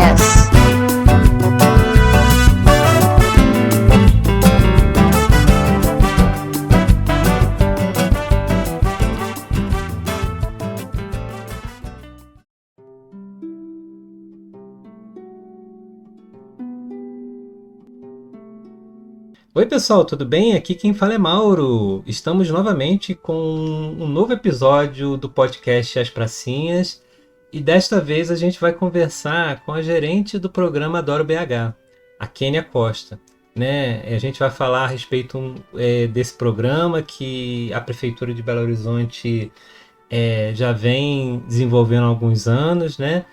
Pracinhas. Oi pessoal, tudo bem? Aqui quem fala é Mauro. Estamos novamente com um novo episódio do podcast As Pracinhas e desta vez a gente vai conversar com a gerente do programa Adoro BH, a Kênia Costa. Né? A gente vai falar a respeito desse programa que a Prefeitura de Belo Horizonte já vem desenvolvendo há alguns anos, né?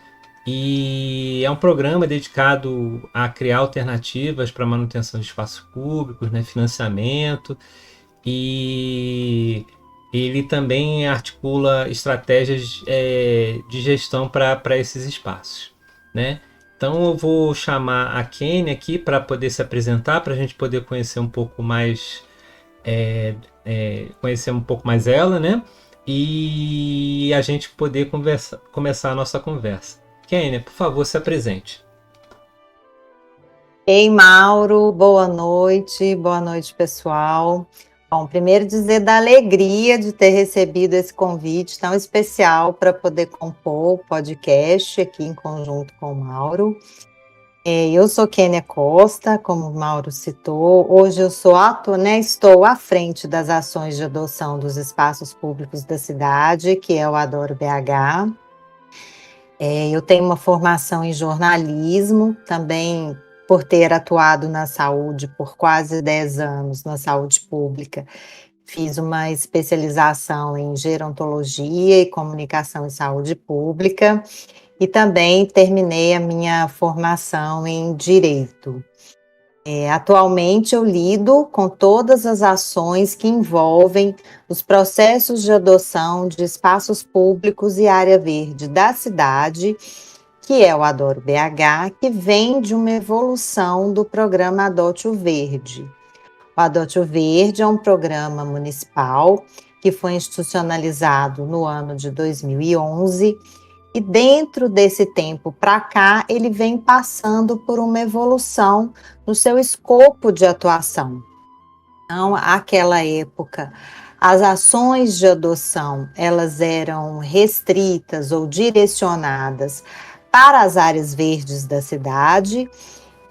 E é um programa dedicado a criar alternativas para a manutenção de espaços públicos, né, financiamento, e ele também articula estratégias de gestão para esses espaços. Né? Então eu vou chamar a Kênia aqui para poder se apresentar, para a gente poder conhecer um pouco mais, ela, né? E a gente poder começar a nossa conversa. Kênia, por favor, se apresente. Ei, Mauro, boa noite, pessoal. Bom, primeiro dizer da alegria de ter recebido esse convite tão especial para poder compor o podcast aqui em conjunto com o Mauro. Eu sou Kênia Costa, como o Mauro citou. Hoje eu estou à frente das ações de adoção dos espaços públicos da cidade, que é o Adoro BH. Eu tenho uma formação em jornalismo, também por ter atuado na saúde por quase 10 anos, na saúde pública. Fiz uma especialização em gerontologia e comunicação em saúde pública e também terminei a minha formação em direito. Atualmente eu lido com todas as ações que envolvem os processos de adoção de espaços públicos e área verde da cidade, que é o Adoro BH, que vem de uma evolução do programa Adote o Verde. O Adote o Verde é um programa municipal que foi institucionalizado no ano de 2011 e dentro desse tempo para cá, ele vem passando por uma evolução no seu escopo de atuação. Então, àquela época, as ações de adoção, elas eram restritas ou direcionadas para as áreas verdes da cidade,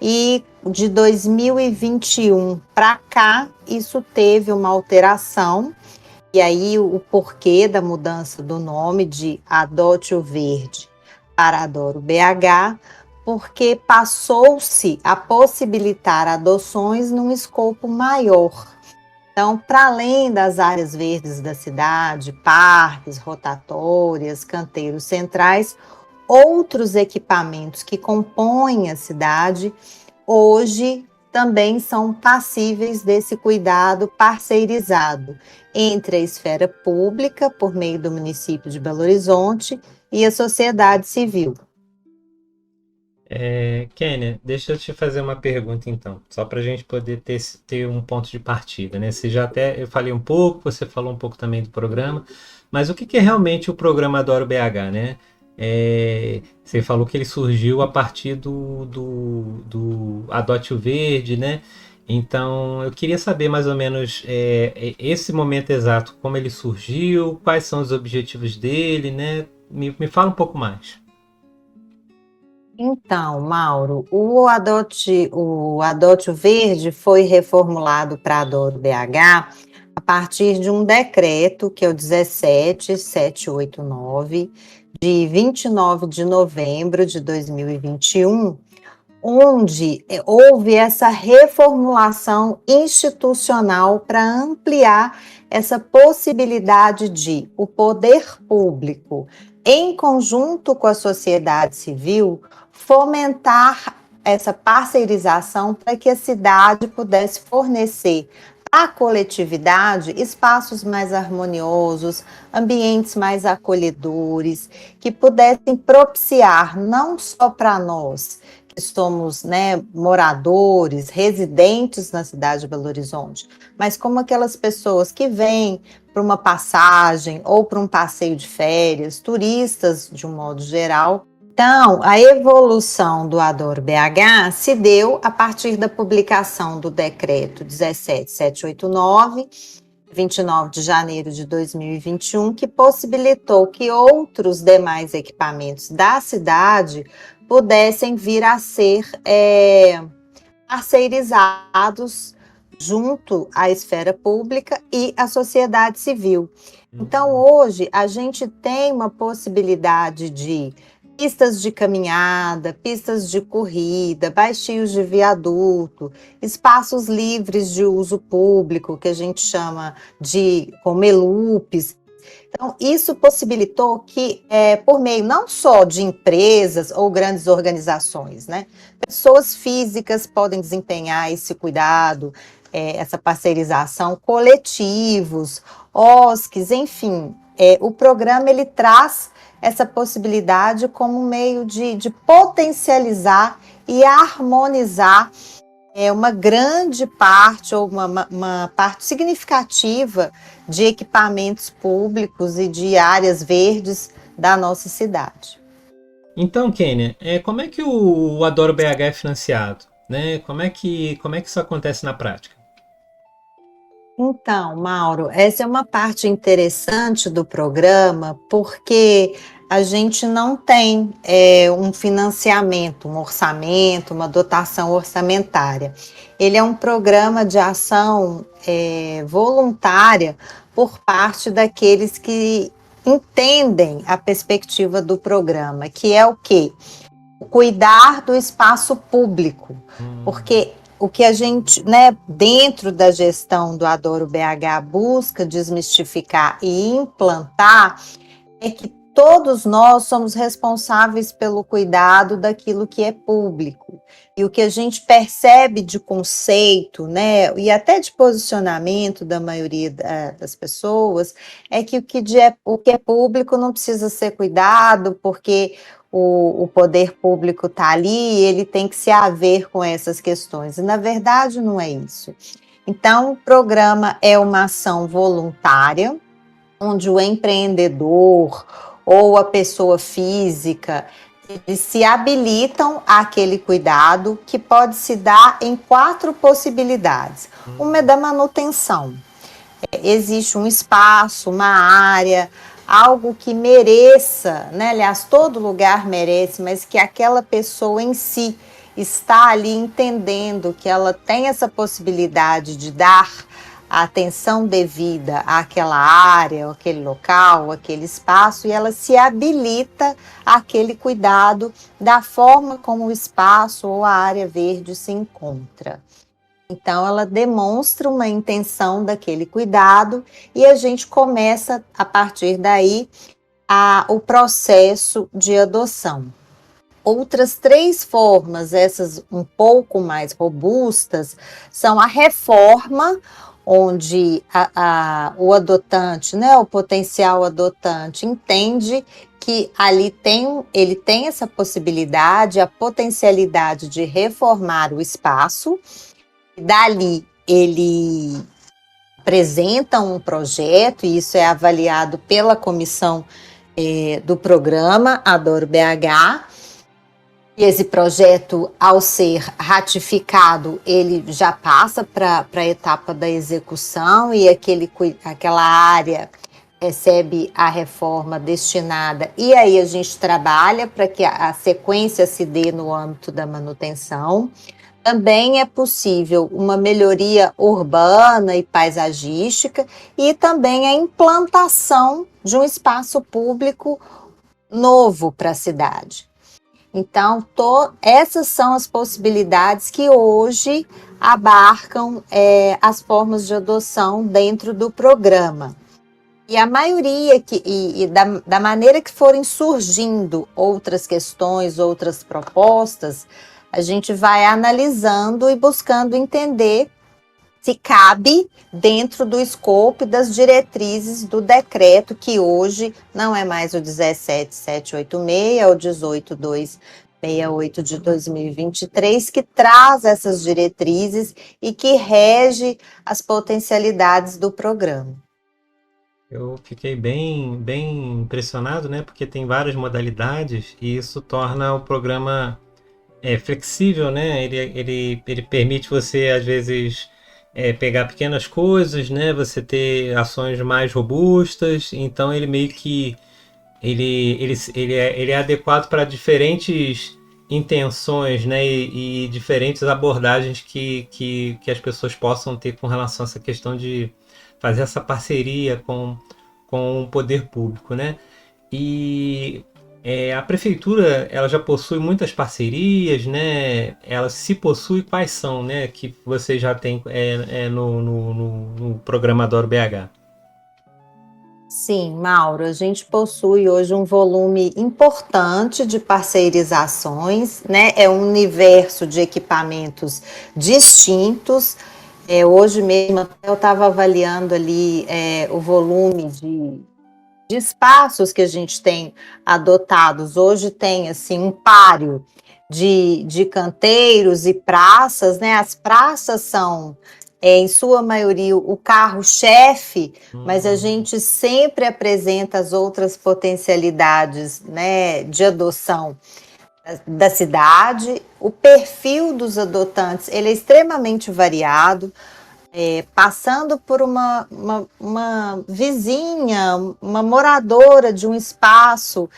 e de 2021 para cá, isso teve uma alteração. E aí o porquê da mudança do nome de Adote o Verde para Adoro BH, porque passou-se a possibilitar adoções num escopo maior. Então, para além das áreas verdes da cidade, parques, rotatórias, canteiros centrais, outros equipamentos que compõem a cidade, hoje também são passíveis desse cuidado parceirizado entre a esfera pública, por meio do município de Belo Horizonte, e a sociedade civil. Kênia, deixa eu te fazer uma pergunta então, só para a gente poder ter um ponto de partida, né? Eu falei um pouco, você falou um pouco também do programa, mas o que é realmente o programa Adoro BH, né? Você falou que ele surgiu a partir do Adote o Verde, né? Então, eu queria saber mais ou menos esse momento exato, como ele surgiu, quais são os objetivos dele, né? Me fala um pouco mais. Então, Mauro, o Adote o Verde foi reformulado para Adoro BH a partir de um decreto, que é o 17789, de 29 de novembro de 2021, onde houve essa reformulação institucional para ampliar essa possibilidade de o poder público, em conjunto com a sociedade civil, fomentar essa parceirização para que a cidade pudesse fornecer à coletividade espaços mais harmoniosos, ambientes mais acolhedores, que pudessem propiciar não só para nós, que somos, moradores, residentes na cidade de Belo Horizonte, mas como aquelas pessoas que vêm para uma passagem ou para um passeio de férias, turistas de um modo geral, Então, a evolução do Adoro BH se deu a partir da publicação do decreto 17789, 29 de janeiro de 2021, que possibilitou que outros demais equipamentos da cidade pudessem vir a ser parceirizados junto à esfera pública e à sociedade civil. Então, hoje, a gente tem uma possibilidade de pistas de caminhada, pistas de corrida, baixios de viaduto, espaços livres de uso público, que a gente chama de comelupes. Então, isso possibilitou que, por meio não só de empresas ou grandes organizações, né, pessoas físicas podem desempenhar esse cuidado, essa parceirização, coletivos, OSCs, enfim. O programa ele traz essa possibilidade como um meio de potencializar e harmonizar uma grande parte ou uma parte significativa de equipamentos públicos e de áreas verdes da nossa cidade. Então, Kênia, como é que o Adoro BH é financiado? Né? Como é que isso acontece na prática? Então, Mauro, essa é uma parte interessante do programa, porque a gente não tem um financiamento, um orçamento, uma dotação orçamentária. Ele é um programa de ação voluntária por parte daqueles que entendem a perspectiva do programa, que é o quê? Cuidar do espaço público, porque o que a gente, dentro da gestão do Adoro BH busca desmistificar e implantar é que todos nós somos responsáveis pelo cuidado daquilo que é público. E o que a gente percebe de conceito, e até de posicionamento da maioria das pessoas, é que o que é público não precisa ser cuidado, porque o poder público está ali, ele tem que se haver com essas questões. E, na verdade, não é isso. Então, o programa é uma ação voluntária, onde o empreendedor ou a pessoa física, eles se habilitam àquele cuidado que pode se dar em 4 possibilidades. Uma é da manutenção. Existe um espaço, uma área, algo que mereça, aliás, todo lugar merece, mas que aquela pessoa em si está ali entendendo que ela tem essa possibilidade de dar a atenção devida àquela área, aquele local, aquele espaço, e ela se habilita àquele cuidado da forma como o espaço ou a área verde se encontra. Então, ela demonstra uma intenção daquele cuidado e a gente começa, a partir daí, o processo de adoção. Outras 3 formas, essas um pouco mais robustas, são a reforma, onde o adotante, o potencial adotante, entende que ali ele tem essa possibilidade, a potencialidade de reformar o espaço. Dali ele apresenta um projeto, e isso é avaliado pela comissão do programa Adoro BH. E esse projeto, ao ser ratificado, ele já passa para a etapa da execução e aquela área recebe a reforma destinada. E aí a gente trabalha para que a sequência se dê no âmbito da manutenção. Também é possível uma melhoria urbana e paisagística e também a implantação de um espaço público novo para a cidade. Então, essas são as possibilidades que hoje abarcam as formas de adoção dentro do programa. E a maioria, da maneira que forem surgindo outras questões, outras propostas, a gente vai analisando e buscando entender se cabe dentro do escopo das diretrizes do decreto, que hoje não é mais o 17786, é o 18268 de 2023, que traz essas diretrizes e que rege as potencialidades do programa. Eu fiquei bem impressionado, né? Porque tem várias modalidades e isso torna o programa flexível, né? Ele permite você, às vezes, pegar pequenas coisas, né? Você ter ações mais robustas. Então, ele meio que ele é adequado para diferentes intenções, né? E diferentes abordagens que as pessoas possam ter com relação a essa questão de fazer essa parceria com o poder público, né? E a prefeitura ela já possui muitas parcerias, né? Ela se possui quais são, né? Que você já tem no Programador BH. Sim, Mauro, a gente possui hoje um volume importante de parceirizações, né? É um universo de equipamentos distintos. Hoje mesmo eu estava avaliando ali o volume de espaços que a gente tem adotados. Hoje tem assim um páreo de canteiros e praças, né? As praças são, em sua maioria, o carro-chefe, mas a gente sempre apresenta as outras potencialidades, né, de adoção da cidade. O perfil dos adotantes ele é extremamente variado, passando por uma vizinha, uma moradora de um espaço,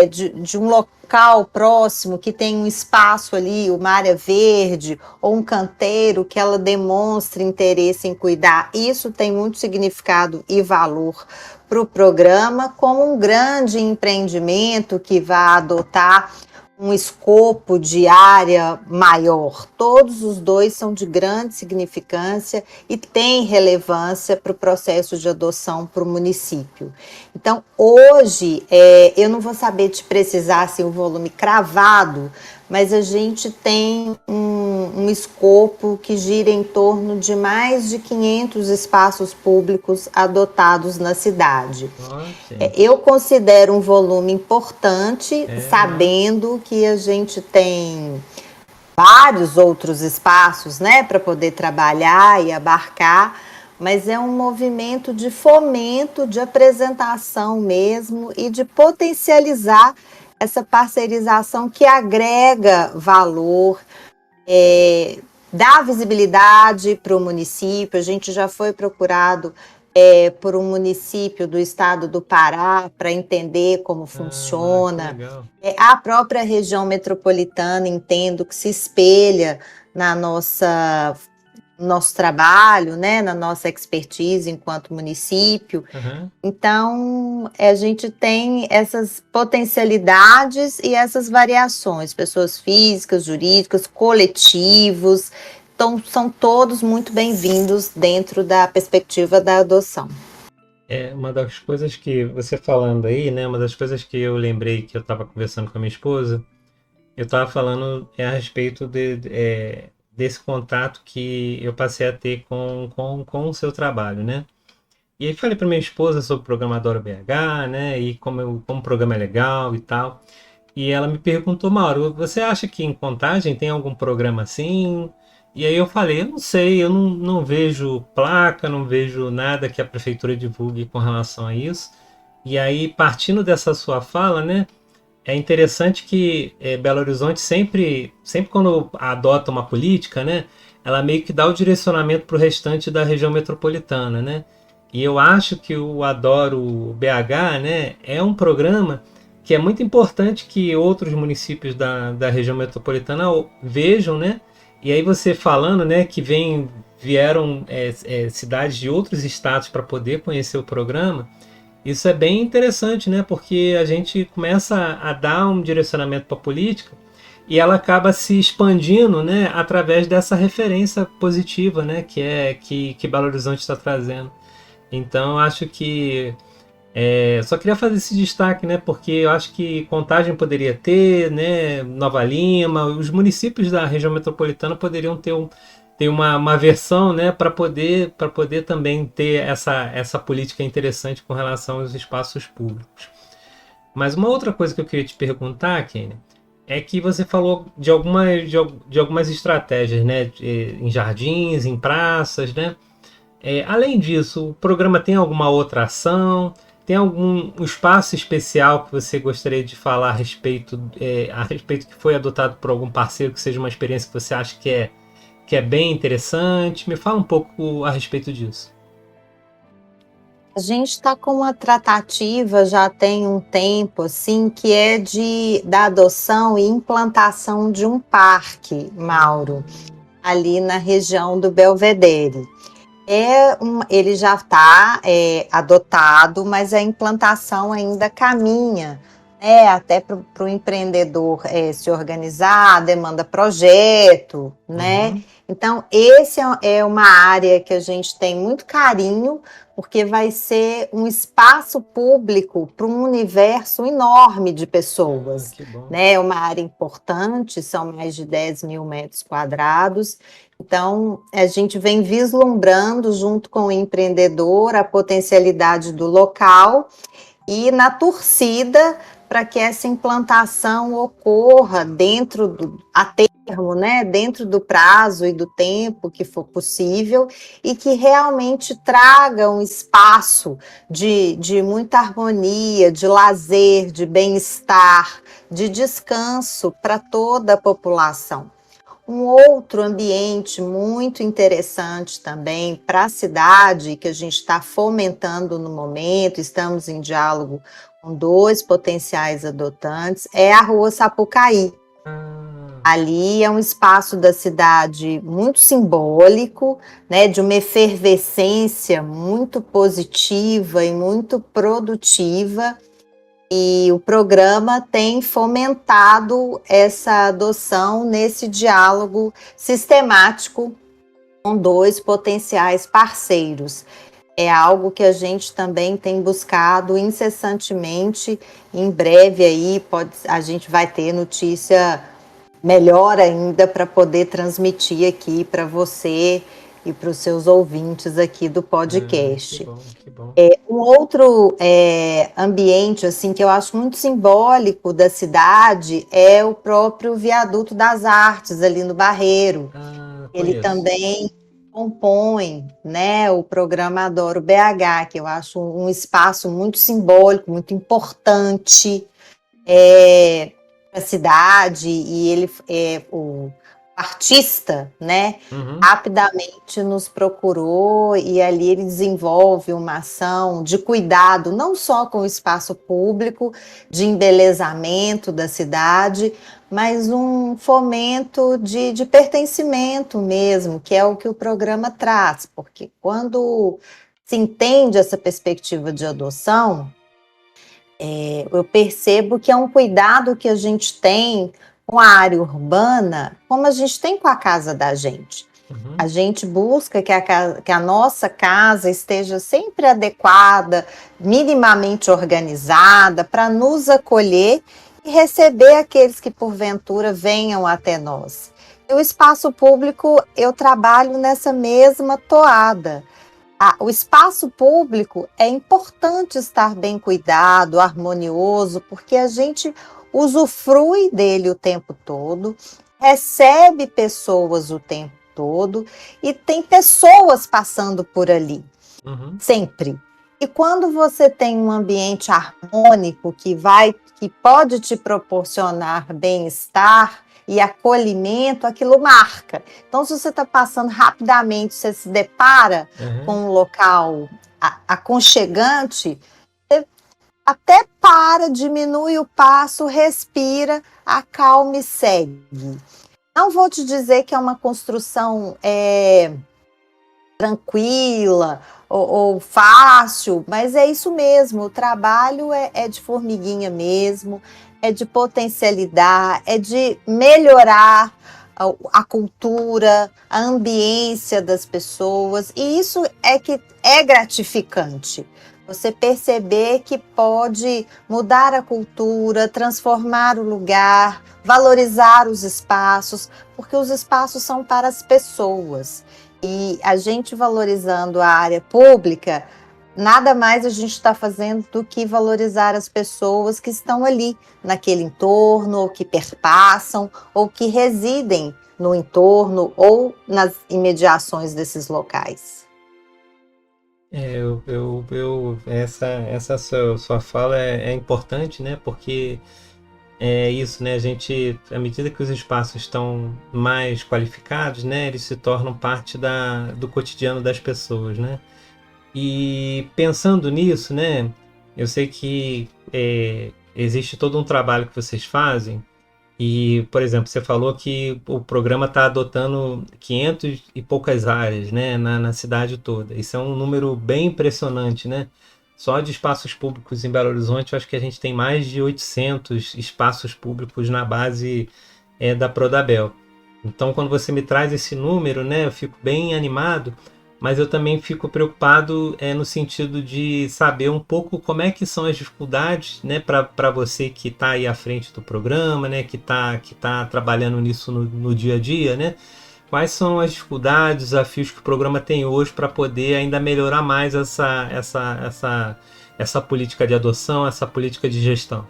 de um local próximo que tem um espaço ali, uma área verde, ou um canteiro que ela demonstre interesse em cuidar. Isso tem muito significado e valor para o programa, como um grande empreendimento que vai adotar um escopo de área maior. Todos os dois são de grande significância e têm relevância para o processo de adoção para o município. Então, hoje, eu não vou saber te precisar assim, o volume cravado, mas a gente tem um escopo que gira em torno de mais de 500 espaços públicos adotados na cidade. Eu considero um volume importante, sabendo que a gente tem vários outros espaços, né, para poder trabalhar e abarcar, mas é um movimento de fomento, de apresentação mesmo e de potencializar essa parceirização que agrega valor, dá visibilidade para o município. A gente já foi procurado por um município do estado do Pará para entender como funciona. A própria região metropolitana, entendo que se espelha na nosso trabalho, né, na nossa expertise enquanto município. Então, a gente tem essas potencialidades e essas variações, pessoas físicas, jurídicas, coletivos. Então, são todos muito bem-vindos dentro da perspectiva da adoção. Uma das coisas que você falando aí, né? Uma das coisas que eu lembrei que eu estava conversando com a minha esposa, eu estava falando a respeito desse contato que eu passei a ter com o seu trabalho, né? E aí falei para minha esposa sobre o Programador BH, né? E como o programa é legal e tal. E ela me perguntou, Mauro, você acha que em Contagem tem algum programa assim? E aí eu falei, eu não sei, eu não vejo placa, não vejo nada que a prefeitura divulgue com relação a isso. E aí, partindo dessa sua fala, né? É interessante que Belo Horizonte sempre quando adota uma política, né? Ela meio que dá o direcionamento para o restante da região metropolitana, né? E eu acho que o Adoro BH, né, é um programa que é muito importante que outros municípios da região metropolitana vejam, né? E aí você falando, né, que vieram cidades de outros estados para poder conhecer o programa, isso é bem interessante, né? Porque a gente começa a dar um direcionamento para a política e ela acaba se expandindo, né, através dessa referência positiva, né, que Belo Horizonte está trazendo. Então, acho que só queria fazer esse destaque, né? Porque eu acho que Contagem poderia ter, né? Nova Lima, os municípios da região metropolitana poderiam ter uma versão, né? Para poder também ter essa política interessante com relação aos espaços públicos. Mas uma outra coisa que eu queria te perguntar, Kenny, é que você falou de algumas estratégias, né? Em jardins, em praças, né? Além disso, o programa tem alguma outra ação? Tem algum espaço especial que você gostaria de falar a respeito que foi adotado por algum parceiro, que seja uma experiência que você acha que é bem interessante? Me fala um pouco a respeito disso. A gente está com uma tratativa já tem um tempo, assim, que é da adoção e implantação de um parque, Mauro, ali na região do Belvedere. Ele já está adotado, mas a implantação ainda caminha, né, até para o empreendedor se organizar, demanda projeto, né? Uhum. Então, esse é uma área que a gente tem muito carinho, porque vai ser um espaço público para um universo enorme de pessoas, Que bom. né? É uma área importante, são mais de 10 mil metros quadrados. Então, a gente vem vislumbrando, junto com o empreendedor, a potencialidade do local e na torcida para que essa implantação ocorra a termo, né, dentro do prazo e do tempo que for possível, e que realmente traga um espaço de muita harmonia, de lazer, de bem-estar, de descanso para toda a população. Um outro ambiente muito interessante também para a cidade, que a gente está fomentando no momento, estamos em diálogo com 2 potenciais adotantes, é a Rua Sapucaí. Ali é um espaço da cidade muito simbólico, né, de uma efervescência muito positiva e muito produtiva. E o programa tem fomentado essa adoção nesse diálogo sistemático com 2 potenciais parceiros. É algo que a gente também tem buscado incessantemente. Em breve aí a gente vai ter notícia melhor ainda para poder transmitir aqui para você e para os seus ouvintes aqui do podcast. Que bom, que bom. Um outro ambiente assim que eu acho muito simbólico da cidade é o próprio Viaduto das Artes ali no Barreiro. Ele Conheço. também compõe, né, o programa Adoro BH, que eu acho um espaço muito simbólico, muito importante para a cidade, e ele o artista, né, Uhum. rapidamente nos procurou e ali ele desenvolve uma ação de cuidado, não só com o espaço público, de embelezamento da cidade, mas um fomento de pertencimento mesmo, que é o que o programa traz, porque quando se entende essa perspectiva de adoção, eu percebo que é um cuidado que a gente tem com a área urbana, como a gente tem com a casa da gente. Uhum. A gente busca que a nossa casa esteja sempre adequada, minimamente organizada, para nos acolher e receber aqueles que porventura venham até nós. E o espaço público, eu trabalho nessa mesma toada. O espaço público é importante estar bem cuidado, harmonioso, porque a gente usufrui dele o tempo todo, recebe pessoas o tempo todo e tem pessoas passando por ali, sempre. E quando você tem um ambiente harmônico que pode te proporcionar bem-estar e acolhimento, aquilo marca. Então, se você está passando rapidamente, você se depara com um local aconchegante, você até para, diminui o passo, respira, acalma e segue. Não vou te dizer que é uma construção tranquila ou fácil, mas é isso mesmo, o trabalho é de formiguinha mesmo, é de potencialidade, é de melhorar a cultura, a ambiência das pessoas, e isso é que é gratificante. Você perceber que pode mudar a cultura, transformar o lugar, valorizar os espaços, porque os espaços são para as pessoas. E a gente valorizando a área pública, nada mais a gente está fazendo do que valorizar as pessoas que estão ali, naquele entorno, ou que perpassam, ou que residem no entorno ou nas imediações desses locais. Essa sua fala é importante, né? Porque é isso, né? A gente, à medida que os espaços estão mais qualificados, né? Eles se tornam parte do cotidiano das pessoas, né? E pensando nisso, né? Eu sei que existe todo um trabalho que vocês fazem. E, por exemplo, você falou que o programa está adotando 500 e poucas áreas, né, na cidade toda. Isso é um número bem impressionante, né? Só de espaços públicos em Belo Horizonte, eu acho que a gente tem mais de 800 espaços públicos na base da Prodabel. Então, quando você me traz esse número, né, eu fico bem animado, mas eu também fico preocupado no sentido de saber um pouco como é que são as dificuldades, né, para você que está aí à frente do programa, né, que tá trabalhando nisso no dia a dia, né? Quais são as dificuldades, desafios que o programa tem hoje para poder ainda melhorar mais essa política de adoção, essa política de gestão?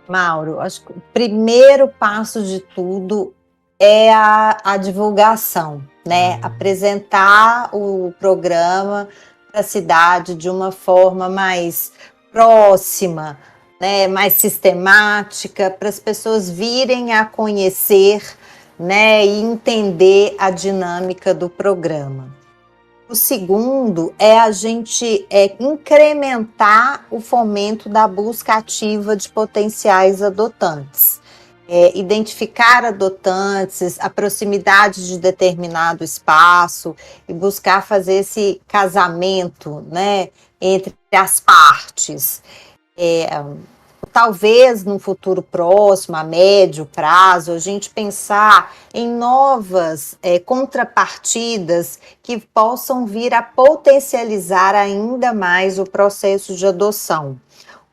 Mauro, acho que o primeiro passo de tudo é a divulgação, né? Apresentar o programa para a cidade de uma forma mais próxima, né? Mais sistemática, para as pessoas virem a conhecer, né? E entender a dinâmica do programa. O segundo é a gente incrementar o fomento da busca ativa de potenciais adotantes. Identificar adotantes, a proximidade de determinado espaço e buscar fazer esse casamento, né, entre as partes. Talvez no futuro próximo, a médio prazo, a gente pensar em novas contrapartidas que possam vir a potencializar ainda mais o processo de adoção.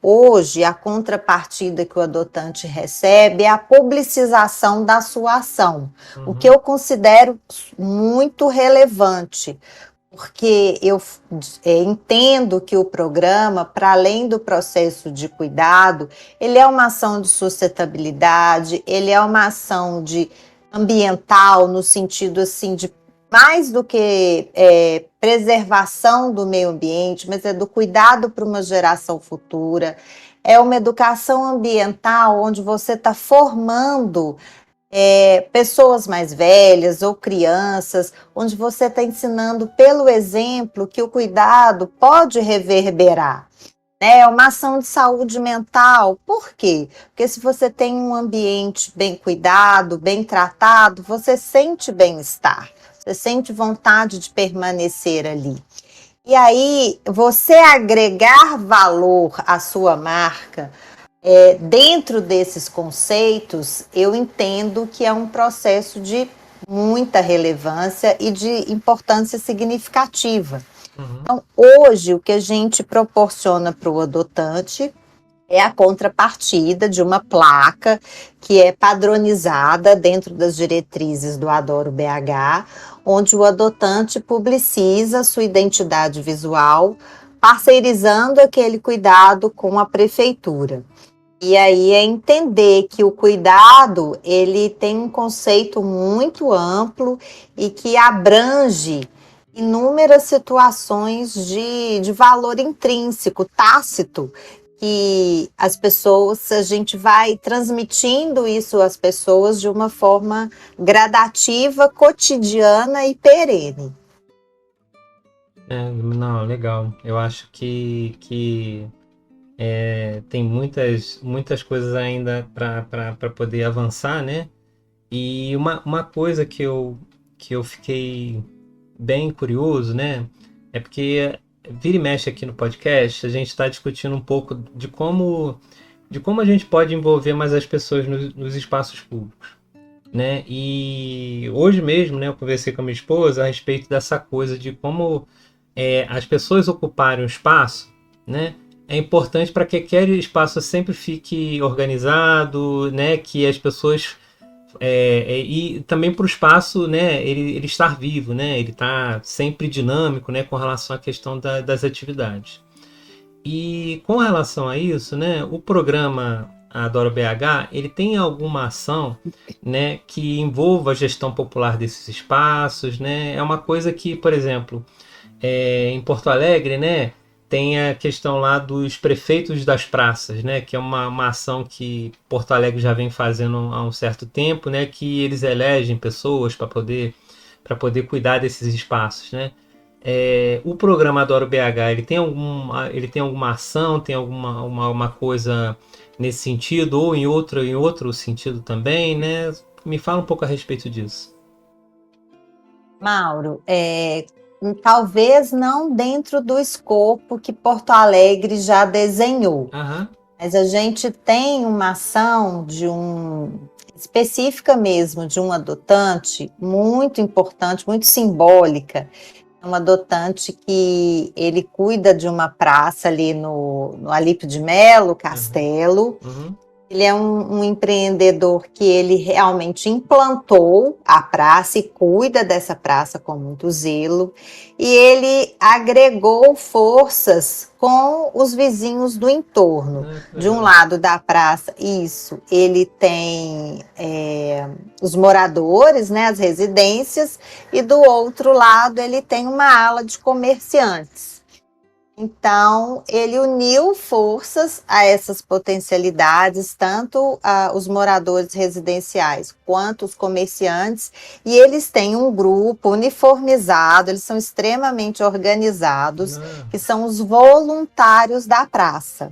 Hoje, a contrapartida que o adotante recebe é a publicização da sua ação, o que eu considero muito relevante, porque eu entendo que o programa, para além do processo de cuidado, ele é uma ação de sustentabilidade, ele é uma ação de ambiental, no sentido assim de mais do que preservação do meio ambiente, mas é do cuidado para uma geração futura, é uma educação ambiental onde você está formando pessoas mais velhas ou crianças, onde você está ensinando pelo exemplo que o cuidado pode reverberar. É uma ação de saúde mental. Por quê? Porque se você tem um ambiente bem cuidado, bem tratado, você sente bem-estar, você sente vontade de permanecer ali. E aí, você agregar valor à sua marca, dentro desses conceitos, eu entendo que é um processo de muita relevância e de importância significativa. Então, hoje, o que a gente proporciona para o adotante é a contrapartida de uma placa que é padronizada dentro das diretrizes do Adoro BH, onde o adotante publiciza sua identidade visual, parceirizando aquele cuidado com a prefeitura. E aí é entender que o cuidado, ele tem um conceito muito amplo e que abrange inúmeras situações de valor intrínseco, tácito, que as pessoas, a gente vai transmitindo isso às pessoas de uma forma gradativa, cotidiana e perene. Não, legal. Eu acho que tem muitas coisas ainda para poder avançar, né? E uma coisa que eu fiquei bem curioso, né? É porque vira e mexe aqui no podcast, a gente está discutindo um pouco de como a gente pode envolver mais as pessoas nos espaços públicos, né? E hoje mesmo, né, eu conversei com a minha esposa a respeito dessa coisa de como as pessoas ocuparem o espaço, né? É importante para que aquele espaço sempre fique organizado, né? Que as pessoas e também para o espaço, né? Ele estar vivo, né? Ele está sempre dinâmico, né? Com relação à questão das atividades. E com relação a isso, né? O programa Adoro BH, ele tem alguma ação, né? Que envolva a gestão popular desses espaços, né? É uma coisa que, por exemplo, em Porto Alegre, né, tem a questão lá dos prefeitos das praças, né, que é uma ação que Porto Alegre já vem fazendo há um certo tempo, né, que eles elegem pessoas para poder cuidar desses espaços, né. O programa Adoro BH, ele tem alguma ação, tem uma coisa nesse sentido, ou em outro sentido também, né? Me fala um pouco a respeito disso. Mauro, talvez não dentro do escopo que Porto Alegre já desenhou, Aham, mas a gente tem uma ação específica mesmo de um adotante muito importante, muito simbólica. É um adotante que ele cuida de uma praça ali no Alípio de Melo, aham, Castelo. uhum, Ele é um empreendedor que ele realmente implantou a praça e cuida dessa praça com muito zelo. E ele agregou forças com os vizinhos do entorno. que De um legal. lado da praça, isso, ele tem os moradores, né, as residências, e do outro lado ele tem uma ala de comerciantes. Então, ele uniu forças a essas potencialidades, tanto os moradores residenciais quanto os comerciantes, e eles têm um grupo uniformizado, eles são extremamente organizados, Ah, que são os voluntários da praça.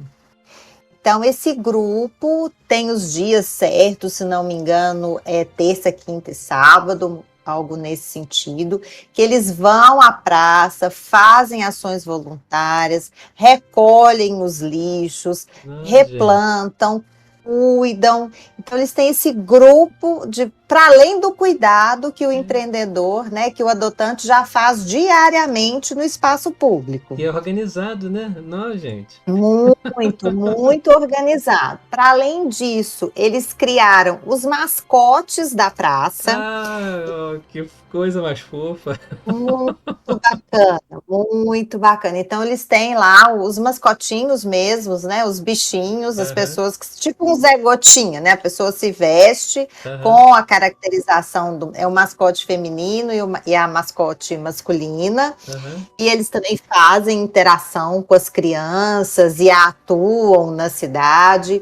Então, esse grupo tem os dias certos, se não me engano, é terça, quinta e sábado, algo nesse sentido, que eles vão à praça, fazem ações voluntárias, recolhem os lixos, gente. replantam, cuidam. Então, eles têm esse grupo para além do cuidado que o empreendedor, né, que o adotante já faz diariamente no espaço público. E é organizado, né? Não, gente. Muito, muito organizado. Para além disso, eles criaram os mascotes da praça. Ah, ó, que coisa mais fofa. Muito bacana, muito bacana. Então, eles têm lá os mascotinhos mesmos, né? Os bichinhos, as Aham, pessoas, tipo um Zé Gotinha, né? A pessoa se veste aham, com a caracterização é o mascote feminino e a mascote masculina. aham, E eles também fazem interação com as crianças e atuam na cidade,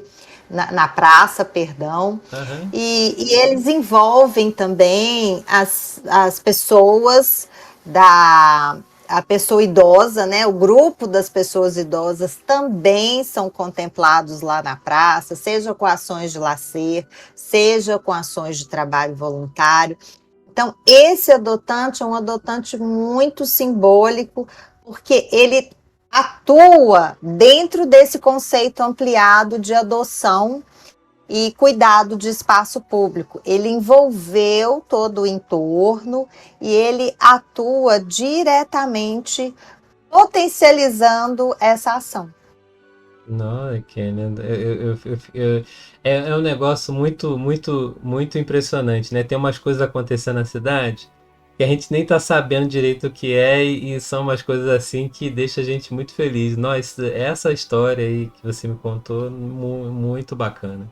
na praça, perdão. aham. E eles envolvem também as pessoas a pessoa idosa, né? O grupo das pessoas idosas também são contemplados lá na praça, seja com ações de lazer, seja com ações de trabalho voluntário. Então, esse adotante é um adotante muito simbólico, porque ele atua dentro desse conceito ampliado de adoção e cuidado de espaço público. Ele envolveu todo o entorno e ele atua diretamente potencializando essa ação. Não, é que, né? É um negócio muito, muito, muito impressionante, né? Tem umas coisas acontecendo na cidade que a gente nem tá sabendo direito o que é e são umas coisas assim que deixa a gente muito feliz. Nossa, essa história aí que você me contou, muito bacana,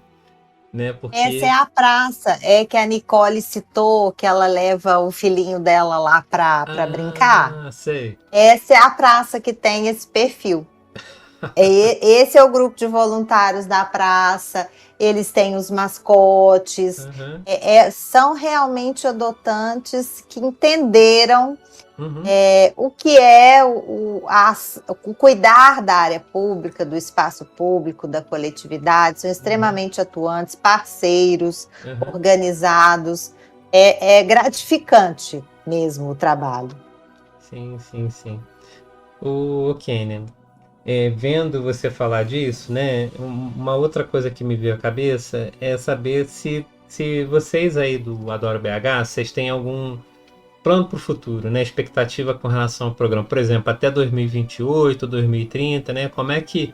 né? Essa é Porque... a praça, que a Nicole citou, que ela leva o filhinho dela lá para brincar. Ah, sei. Essa é a praça que tem esse perfil. Esse é o grupo de voluntários da praça, eles têm os mascotes, Aham, são realmente adotantes que entenderam uhum, o que é o cuidar da área pública, do espaço público, da coletividade, são uhum, extremamente atuantes, parceiros, aham. organizados. É gratificante mesmo o trabalho. Sim, sim, sim. O Kenan, vendo você falar disso, né? Uma outra coisa que me veio à cabeça é saber se vocês aí do Adoro BH, vocês têm algum plano para o futuro, né? Expectativa com relação ao programa. Por exemplo, até 2028, 2030, né? Como é que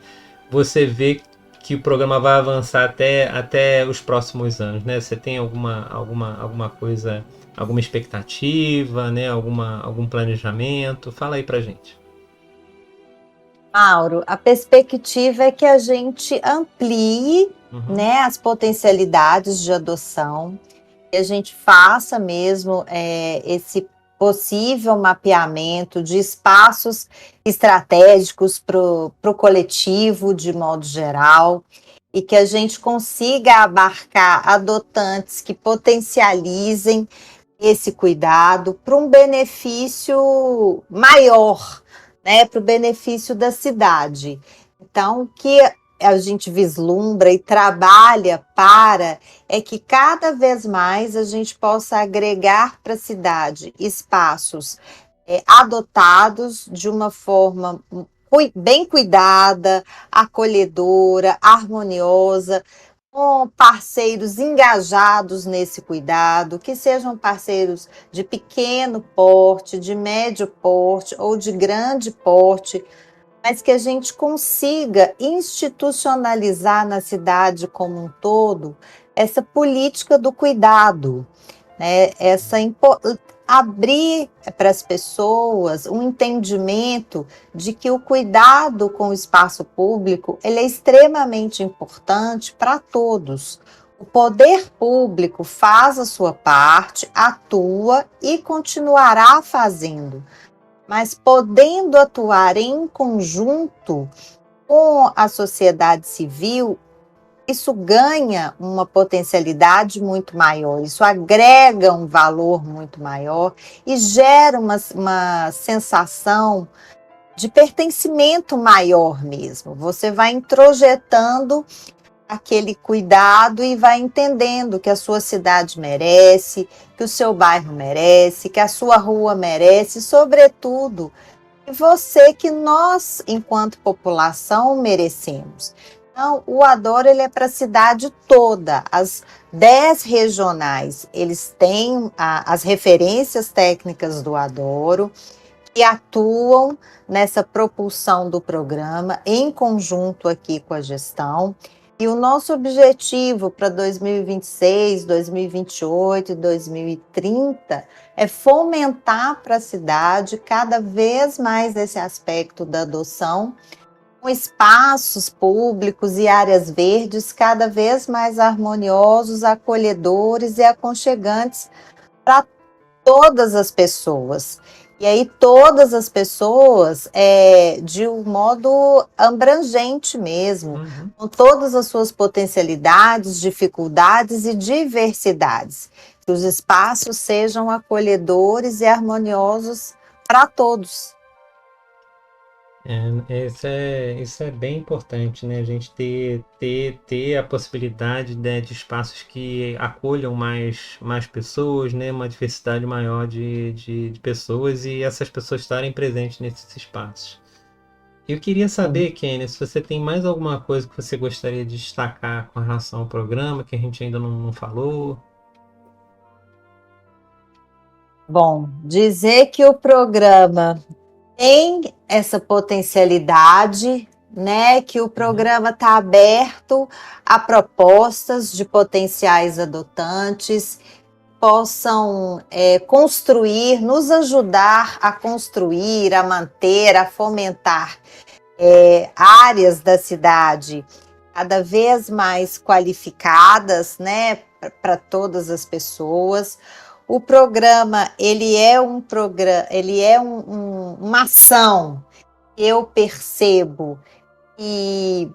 você vê que o programa vai avançar até os próximos anos, né? Você tem alguma coisa, alguma expectativa, né? Algum planejamento? Fala aí pra gente. Mauro, a perspectiva é que a gente amplie, Uhum, né, as potencialidades de adoção, que a gente faça mesmo esse possível mapeamento de espaços estratégicos para o coletivo de modo geral, e que a gente consiga abarcar adotantes que potencializem esse cuidado para um benefício maior, né, para o benefício da cidade. Então, que a gente vislumbra e trabalha para é que cada vez mais a gente possa agregar para a cidade espaços adotados de uma forma bem cuidada, acolhedora, harmoniosa, com parceiros engajados nesse cuidado, que sejam parceiros de pequeno porte, de médio porte ou de grande porte, mas que a gente consiga institucionalizar na cidade como um todo essa política do cuidado, né? Abrir para as pessoas um entendimento de que o cuidado com o espaço público ele é extremamente importante para todos. O poder público faz a sua parte, atua e continuará fazendo, mas podendo atuar em conjunto com a sociedade civil, isso ganha uma potencialidade muito maior, isso agrega um valor muito maior e gera uma sensação de pertencimento maior mesmo. Você vai introjetando aquele cuidado e vai entendendo que a sua cidade merece, que o seu bairro merece, que a sua rua merece, sobretudo, e você que nós, enquanto população, merecemos. Então, o Adoro ele é para a cidade toda, as 10 regionais, eles têm as referências técnicas do Adoro, que atuam nessa propulsão do programa, em conjunto aqui com a gestão. E o nosso objetivo para 2026, 2028 e 2030 é fomentar para a cidade cada vez mais esse aspecto da adoção, com espaços públicos e áreas verdes cada vez mais harmoniosos, acolhedores e aconchegantes para todas as pessoas. E aí todas as pessoas de um modo abrangente mesmo, com todas as suas potencialidades, dificuldades e diversidades. Que os espaços sejam acolhedores e harmoniosos para todos. Isso é bem importante, né? A gente ter a possibilidade, né, de espaços que acolham mais pessoas, né? Uma diversidade maior de pessoas e essas pessoas estarem presentes nesses espaços. Eu queria saber, Kênia, se você tem mais alguma coisa que você gostaria de destacar com relação ao programa que a gente ainda não falou. Bom, dizer que o programa tem essa potencialidade, né? Que o programa está aberto a propostas de potenciais adotantes possam construir, nos ajudar a construir, a manter, a fomentar áreas da cidade cada vez mais qualificadas, né? Para todas as pessoas. O programa ele é uma ação. Eu percebo e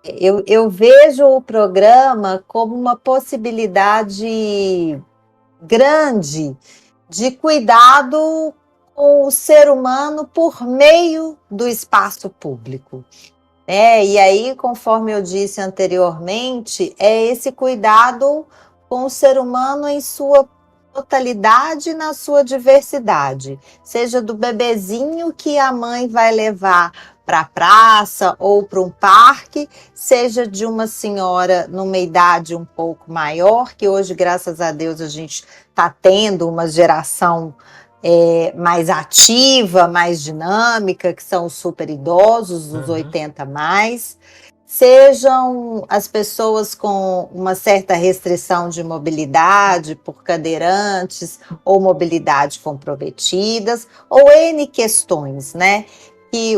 eu vejo o programa como uma possibilidade grande de cuidado com o ser humano por meio do espaço público. E aí, conforme eu disse anteriormente, é esse cuidado com o ser humano em sua totalidade, na sua diversidade, seja do bebezinho que a mãe vai levar para a praça ou para um parque, seja de uma senhora numa idade um pouco maior, que hoje, graças a Deus, a gente está tendo uma geração mais ativa, mais dinâmica, que são os super idosos, os 80 mais, sejam as pessoas com uma certa restrição de mobilidade por cadeirantes ou mobilidade comprometidas, ou N questões, né? Que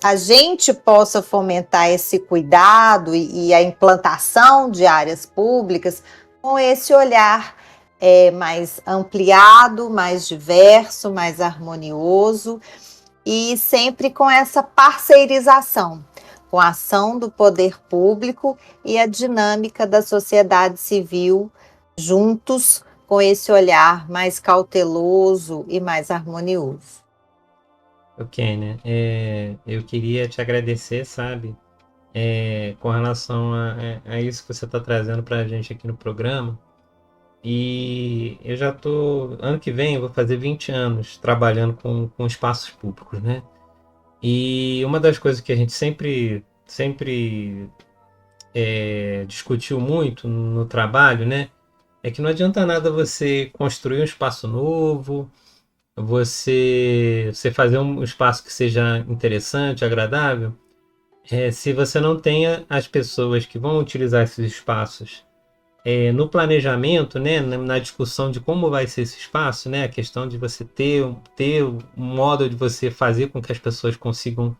a gente possa fomentar esse cuidado e a implantação de áreas públicas com esse olhar mais ampliado, mais diverso, mais harmonioso, e sempre com essa parceirização, com a ação do poder público e a dinâmica da sociedade civil juntos, com esse olhar mais cauteloso e mais harmonioso. Ok, né? Eu queria te agradecer, sabe? Com relação a isso que você está trazendo para a gente aqui no programa. E eu já tô. Ano que vem eu vou fazer 20 anos trabalhando com espaços públicos, né? E uma das coisas que a gente sempre discutiu muito no trabalho, né? É que não adianta nada você construir um espaço novo, você fazer um espaço que seja interessante, agradável, se você não tenha as pessoas que vão utilizar esses espaços no planejamento, né, na discussão de como vai ser esse espaço, né, a questão de você ter um modo de você fazer com que as pessoas consigam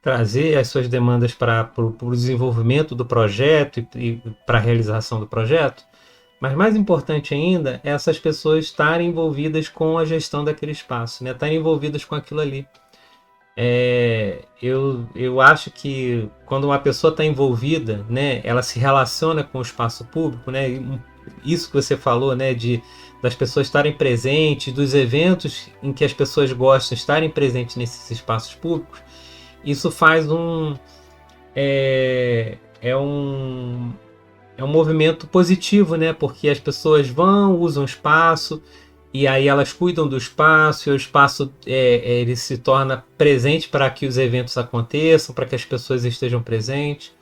trazer as suas demandas para o desenvolvimento do projeto e para a realização do projeto. Mas mais importante ainda é essas pessoas estarem envolvidas com a gestão daquele espaço, né, estarem envolvidas com aquilo ali. Eu acho que quando uma pessoa está envolvida, né, ela se relaciona com o espaço público, né, isso que você falou, né, das pessoas estarem presentes, dos eventos em que as pessoas gostam estarem presentes nesses espaços públicos, isso faz é, é um é um movimento positivo, né, porque as pessoas vão, usam o espaço, e aí elas cuidam do espaço, e o espaço ele se torna presente para que os eventos aconteçam, para que as pessoas estejam presentes.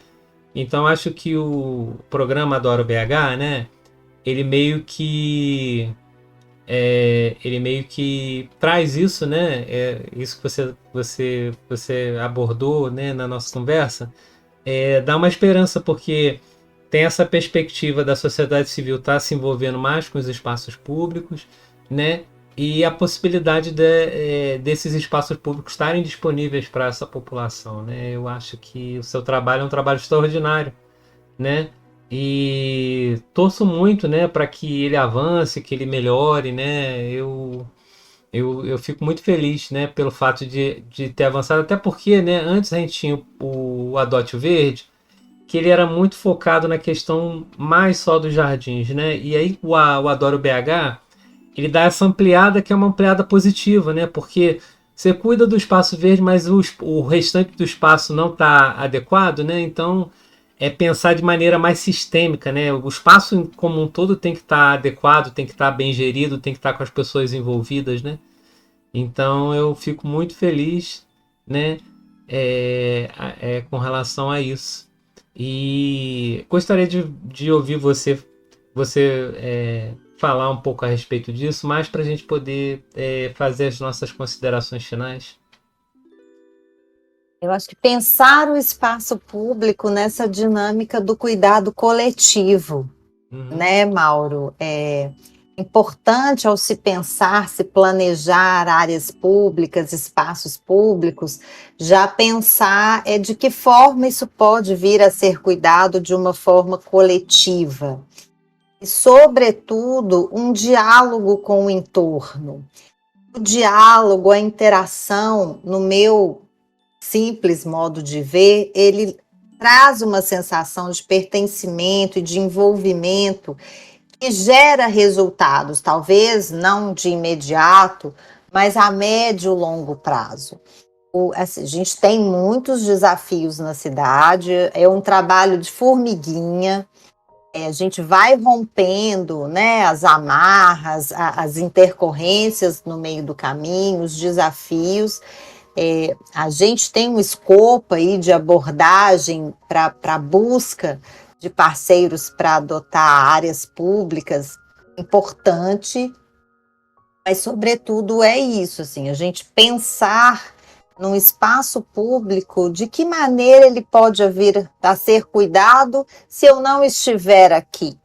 Então acho que o programa Adoro BH, né, ele meio que ele meio que traz isso, né, isso que você abordou, né, na nossa conversa, dá uma esperança, porque tem essa perspectiva da sociedade civil estar se envolvendo mais com os espaços públicos, né? E a possibilidade desses espaços públicos estarem disponíveis para essa população, né? Eu acho que o seu trabalho é um trabalho extraordinário, né? E torço muito, né, para que ele avance, que ele melhore, né? Eu fico muito feliz, né, pelo fato de ter avançado, até porque, né, antes a gente tinha o Adote o Verde, que ele era muito focado na questão mais só dos jardins, né? E aí o Adoro BH, ele dá essa ampliada que é uma ampliada positiva, né? Porque você cuida do espaço verde, mas o restante do espaço não está adequado, né? Então é pensar de maneira mais sistêmica, né? O espaço como um todo tem que estar adequado, tem que estar bem gerido, tem que estar com as pessoas envolvidas, né? Então eu fico muito feliz, né? Com relação a isso. E gostaria de ouvir você falar um pouco a respeito disso, mais para a gente poder fazer as nossas considerações finais. Eu acho que pensar o espaço público nessa dinâmica do cuidado coletivo, né, Mauro? É importante, ao se pensar, se planejar áreas públicas, espaços públicos, já pensar de que forma isso pode vir a ser cuidado de uma forma coletiva. E, sobretudo, um diálogo com o entorno. O diálogo, a interação, no meu simples modo de ver, ele traz uma sensação de pertencimento e de envolvimento que gera resultados, talvez não de imediato, mas a médio e longo prazo. Assim, a gente tem muitos desafios na cidade, é um trabalho de formiguinha, a gente vai rompendo, né, as amarras, as intercorrências no meio do caminho, os desafios. A gente tem um escopo aí de abordagem para busca de parceiros para adotar áreas públicas importante, mas sobretudo é isso, assim, a gente pensar num espaço público, de que maneira ele pode vir a ser cuidado se eu não estiver aqui.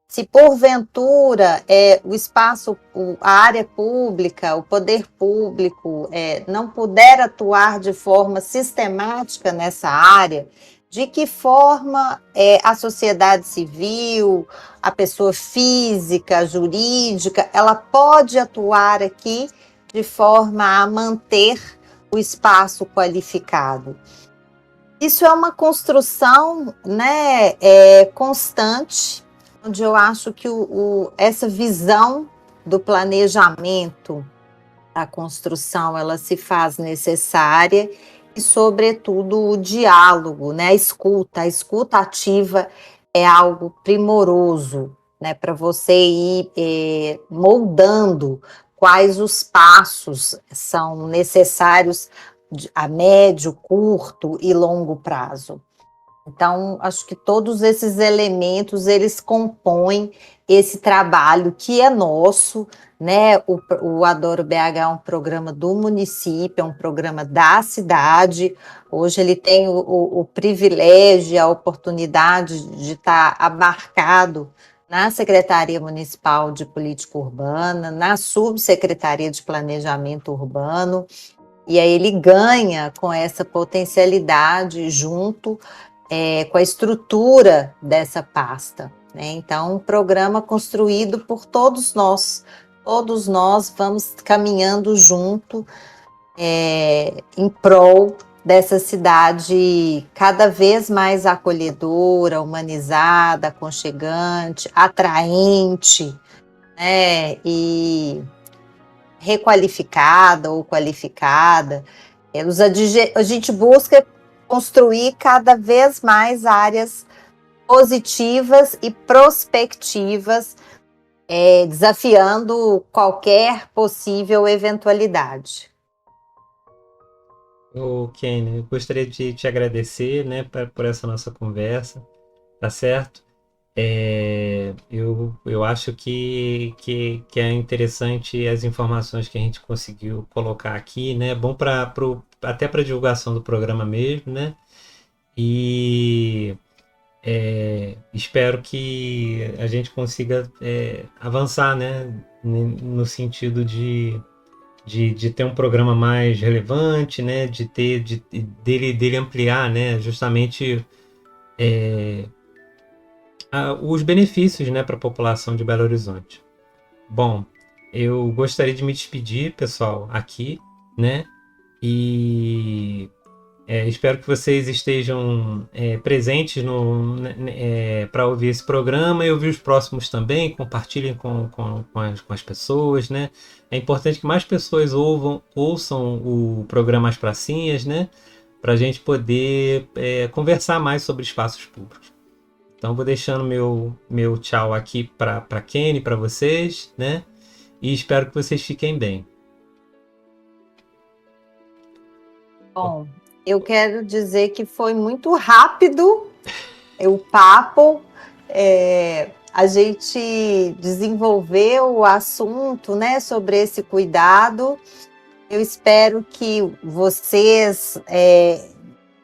Se porventura o espaço, a área pública, o poder público não puder atuar de forma sistemática nessa área, de que forma a sociedade civil, a pessoa física, jurídica, ela pode atuar aqui de forma a manter o espaço qualificado. Isso é uma construção, né, constante, onde eu acho que essa visão do planejamento da construção, ela se faz necessária e, sobretudo, o diálogo, né, a escuta ativa é algo primoroso, né, para você ir moldando quais os passos são necessários a médio, curto e longo prazo. Então, acho que todos esses elementos, eles compõem esse trabalho que é nosso, né? O Adoro BH é um programa do município, é um programa da cidade. Hoje ele tem o privilégio, a oportunidade de estar abarcado na Secretaria Municipal de Política Urbana, na Subsecretaria de Planejamento Urbano, e aí ele ganha com essa potencialidade junto com a estrutura dessa pasta, né? Então, um programa construído por todos nós vamos caminhando junto em prol dessa cidade cada vez mais acolhedora, humanizada, aconchegante, atraente, né? E requalificada ou qualificada. A gente busca construir cada vez mais áreas positivas e prospectivas, desafiando qualquer possível eventualidade. Kenny, eu gostaria de te agradecer, né, por essa nossa conversa, tá certo? Eu acho que é interessante as informações que a gente conseguiu colocar aqui, né? Bom até para divulgação do programa mesmo, né? E espero que a gente consiga avançar, né? No sentido de ter um programa mais relevante, né? Dele ampliar, né? Justamente os benefícios, né, para a população de Belo Horizonte. Bom, eu gostaria de me despedir, pessoal, aqui, né? E espero que vocês estejam presentes para ouvir esse programa e ouvir os próximos também. Compartilhem com as pessoas, né? É importante que mais pessoas ouçam o programa As Pracinhas, né? Para a gente poder conversar mais sobre espaços públicos. Então, vou deixando meu tchau aqui para Kenny, para vocês, né? E espero que vocês fiquem bem. Bom, eu quero dizer que foi muito rápido o papo, a gente desenvolveu o assunto, né, sobre esse cuidado. Eu espero que vocês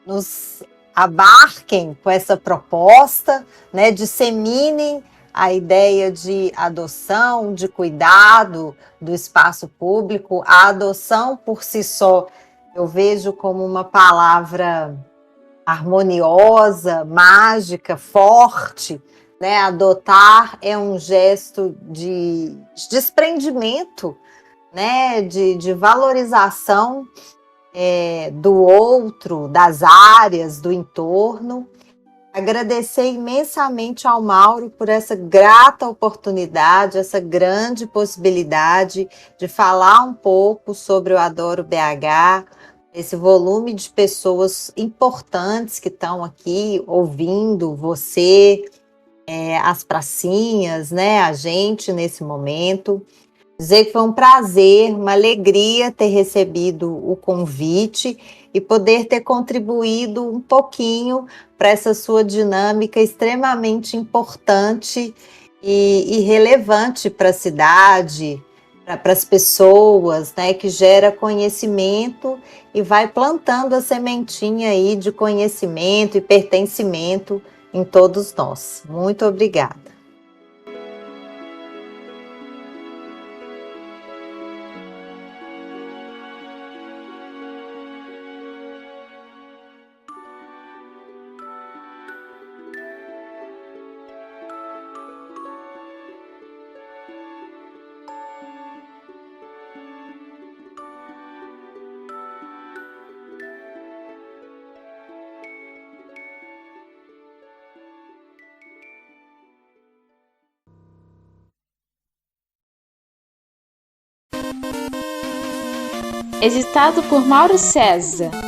nos abarquem com essa proposta, né, disseminem a ideia de adoção, de cuidado do espaço público. A adoção por si só eu vejo como uma palavra harmoniosa, mágica, forte, né? Adotar é um gesto de desprendimento, né? De valorização do outro, das áreas, do entorno. Agradecer imensamente ao Mauro por essa grata oportunidade, essa grande possibilidade de falar um pouco sobre o Adoro BH, esse volume de pessoas importantes que estão aqui ouvindo você, as pracinhas, né, a gente nesse momento. Dizer que foi um prazer, uma alegria ter recebido o convite e poder ter contribuído um pouquinho para essa sua dinâmica extremamente importante e relevante para a cidade, para as pessoas, né, que gera conhecimento e vai plantando a sementinha aí de conhecimento e pertencimento em todos nós. Muito obrigada. editado por Mauro César.